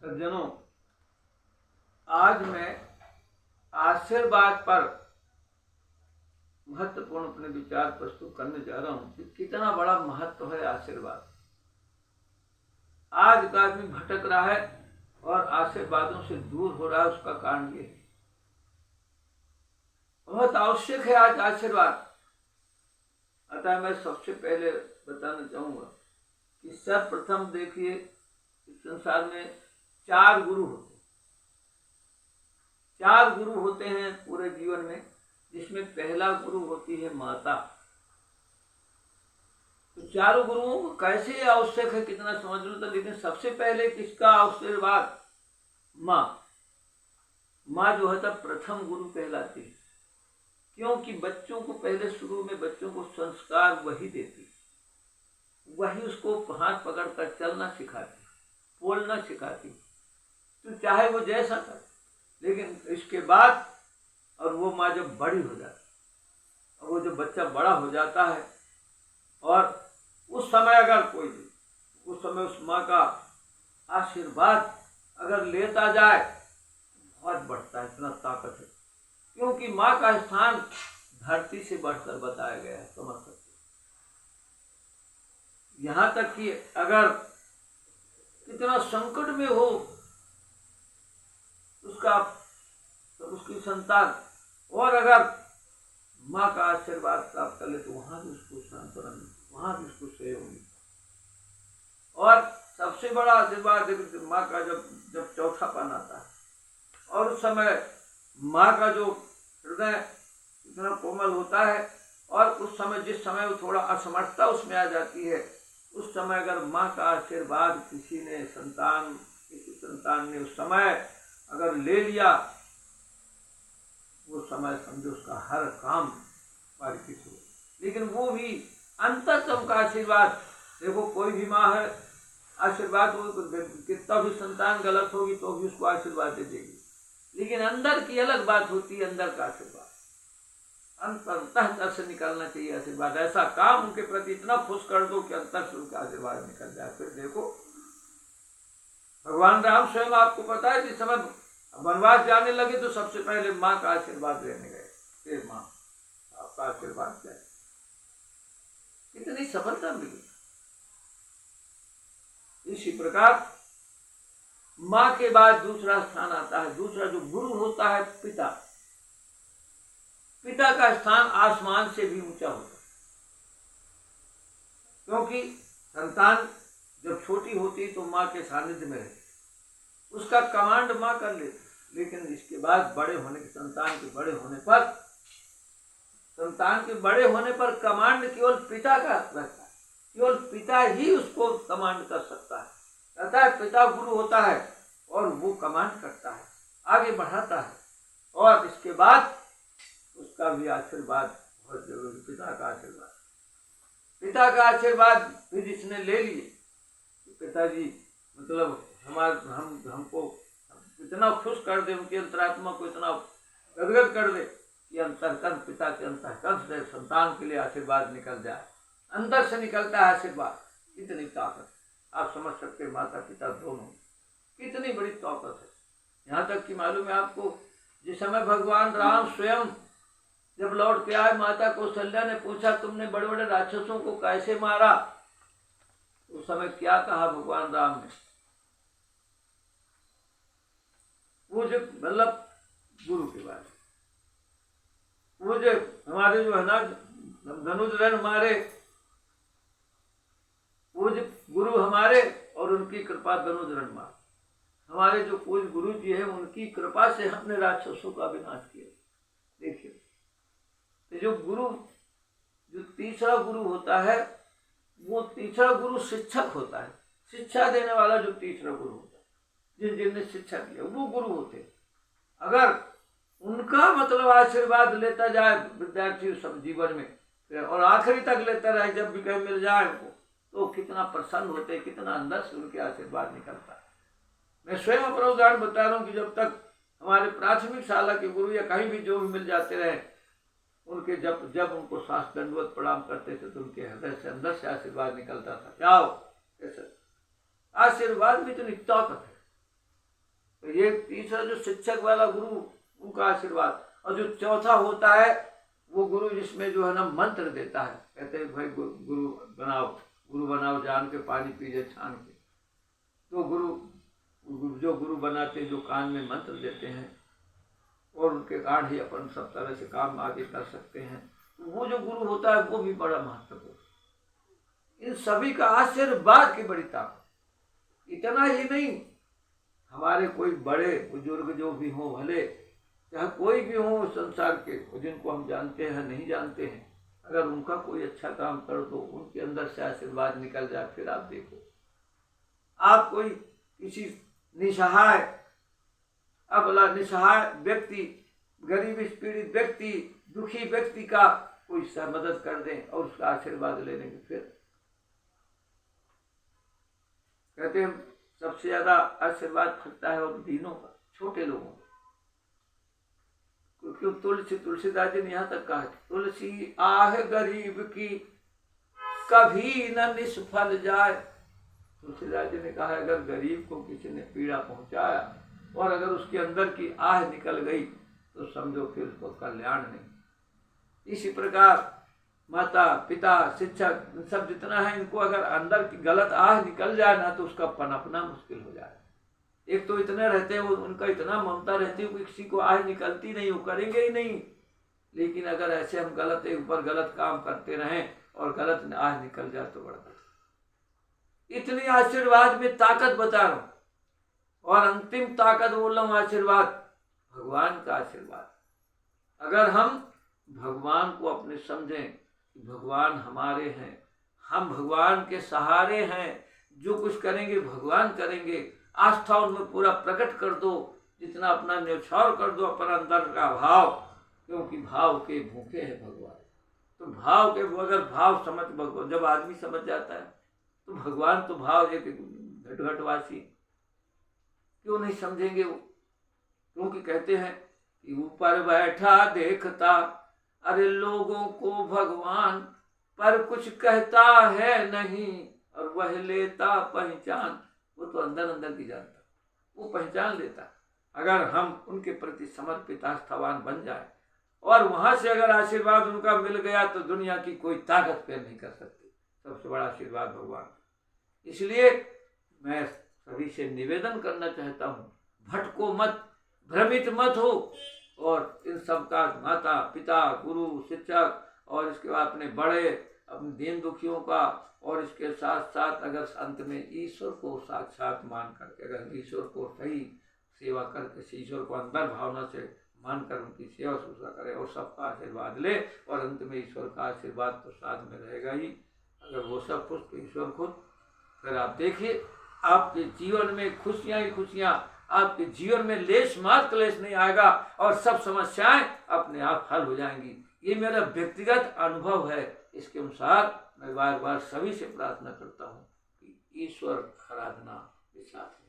सज्जनों, आज मैं आशीर्वाद पर महत्वपूर्ण अपने विचार प्रस्तुत करने जा रहा हूं कि कितना बड़ा महत्व है आशीर्वाद। आज का आदमी भटक रहा है और आशीर्वादों से दूर हो रहा है। उसका कारण ये है, बहुत आवश्यक है आज आशीर्वाद। अतः मैं सबसे पहले बताना चाहूंगा कि सर्वप्रथम देखिए, इस संसार में 4 गुरु होते हैं। 4 गुरु होते हैं पूरे जीवन में, जिसमें पहला गुरु होती है माता। तो 4 गुरुओं को कैसे आवश्यक है कितना समझ लो तो, लेकिन सबसे पहले किसका आशीर्वाद? माँ। माँ जो है तो प्रथम गुरु कहलाती है, क्योंकि बच्चों को पहले शुरू में बच्चों को संस्कार वही देती, वही उसको हाथ पकड़कर चलना सिखाती, बोलना सिखाती। तो चाहे वो जैसा करे, लेकिन इसके बाद और वो माँ जब बड़ी हो जाती, और वो जब बच्चा बड़ा हो जाता है और उस समय अगर कोई उस समय उस माँ का आशीर्वाद अगर लेता जाए, बहुत बढ़ता है, इतना ताकत है। क्योंकि माँ का स्थान धरती से बढ़कर बताया गया है, समझ सकते। यहाँ तक कि अगर कितना संकट में हो उसका तो उसकी संतान, और अगर माँ का आशीर्वाद प्राप्त कर ले तो वहां भी उसको सांत्वना मिलती, वहां भी उसको सहयोग मिलता। और सबसे बड़ा आशीर्वाद माँ का जब चौथापन आता है, और उस समय माँ का जो हृदय इतना कोमल होता है, और उस समय जिस समय वो थोड़ा असमर्थता उसमें आ जाती है, उस समय अगर माँ का आशीर्वाद किसी संतान ने उस समय अगर ले लिया, वो समय समझो उसका हर काम परिचित हो। लेकिन वो भी अंतरतम का आशीर्वाद। देखो, कोई भी माँ है, आशीर्वाद हो कितना भी संतान गलत होगी तो भी उसको आशीर्वाद दे देगी, लेकिन अंदर की अलग बात होती है। अंदर का आशीर्वाद अंततः से निकलना चाहिए आशीर्वाद। ऐसा काम उनके प्रति इतना खुश कर दो कि अंतर से उनका आशीर्वाद निकल जाए। फिर देखो, भगवान राम स्वयं आपको पता है, जिस समय वनवास जाने लगे तो सबसे पहले माँ का आशीर्वाद लेने गए। फिर माँ आपका आशीर्वाद क्या है, कितनी सफलता मिली। इसी प्रकार माँ के बाद दूसरा स्थान आता है, दूसरा जो गुरु होता है पिता। पिता का स्थान आसमान से भी ऊंचा होता है, क्योंकि संतान जब छोटी होती तो माँ के सानिध्य में रहती, उसका कमांड माँ कर लेती। लेकिन इसके बाद बड़े होने के संतान के बड़े होने पर कमांड केवल पिता का रहता है। केवल पिता ही उसको कमांड कर सकता है। कहता है पिता गुरु होता है और वो कमांड करता है, आगे बढ़ाता है। और इसके बाद उसका भी आशीर्वाद बहुत जरूरी, पिता का आशीर्वाद भी जिसने ले लिए, पिताजी मतलब हमको इतना खुश कर दे, उनकी अंतरात्मा को इतना गदगद कर दे कि अंतरकर्म पिता के अंतरकर्म से संतान के लिए आशीर्वाद निकल जाए। अंदर से निकलता है आशीर्वाद, कितनी ताकत। आप समझ सकते, माता पिता दोनों कितनी बड़ी ताकत है। यहाँ तक कि मालूम है आपको, जिस समय भगवान राम स्वयं जब लौट के आए, माता कौशल्या ने पूछा तुमने बड़े बड़े राक्षसों को कैसे मारा? उस समय क्या कहा भगवान राम ने? वो जो मतलब गुरु के बारे में, वो जो हमारे जो है ना धनुर्धर हमारे, वो जो गुरु हमारे और उनकी कृपा धनुर्धर मार, हमारे जो पूज्य गुरु जी है उनकी कृपा से हमने राक्षसों का विनाश किया। देखिए, तो जो तीसरा गुरु होता है, वो तीसरा गुरु शिक्षक होता है। शिक्षा देने वाला जो तीसरा गुरु होता है, जिनने शिक्षा दिया, वो गुरु होते हैं। अगर उनका मतलब आशीर्वाद लेता जाए विद्यार्थी सब जीवन में, और आखिरी तक लेता रहे, जब भी कहीं मिल जाए उनको तो कितना प्रसन्न होते, कितना अंदर से उनके आशीर्वाद निकलता है। मैं स्वयं अपना उदाहरण बता रहा हूँ कि जब तक हमारे प्राथमिक शाला के गुरु या कहीं भी जो भी मिल जाते रहे, उनके जब उनको साष्टांग दंडवत प्रणाम करते थे तो उनके हृदय से अंदर से आशीर्वाद निकलता था। क्या हो, कैसे आशीर्वाद में इतनी ताकत है, तो ये तीसरा जो शिक्षक वाला गुरु, उनका आशीर्वाद। और जो चौथा होता है वो गुरु जिसमें जो है ना मंत्र देता है, कहते हैं भाई गुरु बनाओ जान के, पानी पीजिए छान के। तो जो गुरु बनाते, जो कान में मंत्र देते हैं और उनके कारण ही अपन सब तरह से काम आगे कर सकते हैं, तो वो जो गुरु होता है वो भी बड़ा महत्वपूर्ण। इन सभी का आशीर्वाद की बड़ी ताकत। इतना ही नहीं, हमारे कोई बड़े बुजुर्ग जो भी हों, भले चाहे कोई भी हो संसार के, जिनको हम जानते हैं नहीं जानते हैं, अगर उनका कोई अच्छा काम कर दो, उनके अंदर से आशीर्वाद निकल जाए, फिर आप देखो, आप कोई किसी निसहाय, अबला निसहाय व्यक्ति, गरीब पीड़ित व्यक्ति, दुखी व्यक्ति का कोई मदद कर दें और उसका आशीर्वाद ले लेंगे, फिर कहते हैं सबसे ज्यादा आशीर्वाद फलता है और दीनों का, छोटे लोगों का। क्योंकि तुलसीदास जी ने यहाँ तक कहा, तुलसी आह गरीब की कभी न निष्फल जाए। तुलसीदास जी ने कहा अगर गरीब को किसी ने पीड़ा पहुंचाया और अगर उसके अंदर की आह निकल गई तो समझो फिर उसको कल्याण नहीं। इसी प्रकार माता पिता शिक्षक सब जितना है, इनको अगर अंदर की गलत आह निकल जाए ना तो उसका पनपना मुश्किल हो जाए। एक तो इतने रहते हैं, वो उनका इतना ममता रहती है कि किसी को आह निकलती नहीं, वो करेंगे ही नहीं। लेकिन अगर ऐसे हम गलत एक ऊपर गलत काम करते रहें और गलत आह निकल जाए तो बड़ा। इतनी आशीर्वाद में ताकत बता रहा हूं, और अंतिम ताकत बोल रहा हूं, आशीर्वाद भगवान का आशीर्वाद। अगर हम भगवान को अपने समझें कि भगवान हमारे हैं, हम भगवान के सहारे हैं, जो कुछ करेंगे भगवान करेंगे, आस्था उनमें पूरा प्रकट कर दो, जितना अपना न्यौछावर कर दो अपना अंदर का भाव, क्योंकि भाव के भूखे हैं भगवान। तो भाव के अगर भाव समझ, भगवान जब आदमी समझ जाता है तो भगवान तो भाव एक घटघटवासी, क्यों नहीं समझेंगे वो? क्योंकि कहते हैं कि ऊपर बैठा देखता अरे लोगों को भगवान, पर कुछ कहता है नहीं और वह लेता पहचान। वो तो अंदर अंदर की जानता, वो पहचान लेता। अगर हम उनके प्रति समर्पित आस्थावान बन जाए और वहां से अगर आशीर्वाद उनका मिल गया तो दुनिया की कोई ताकत पैर नहीं कर सकती। सबसे बड़ा आशीर्वाद भगवान। इसलिए मैं सभी से निवेदन करना चाहता हूँ, भटको मत, भ्रमित मत हो, और इन सब का माता पिता गुरु शिक्षक और इसके बाद अपने बड़े अपने दीन दुखियों का, और इसके साथ साथ अगर अंत में ईश्वर को साक्षात मान करके, अगर ईश्वर को सही सेवा करके, ईश्वर को अंदर भावना से मानकर उनकी सेवा सुश्रूषा करे और सबका आशीर्वाद ले, और अंत में ईश्वर का आशीर्वाद तो साथ में रहेगा ही। अगर वो सब खुश तो ईश्वर खुद। फिर आप देखिए आपके जीवन में खुशियां ही खुशियां, आपके जीवन में लेश मात्र क्लेश नहीं आएगा और सब समस्याएं अपने आप हल हो जाएंगी। ये मेरा व्यक्तिगत अनुभव है। इसके अनुसार मैं बार बार सभी से प्रार्थना करता हूँ कि ईश्वर आराधना के साथ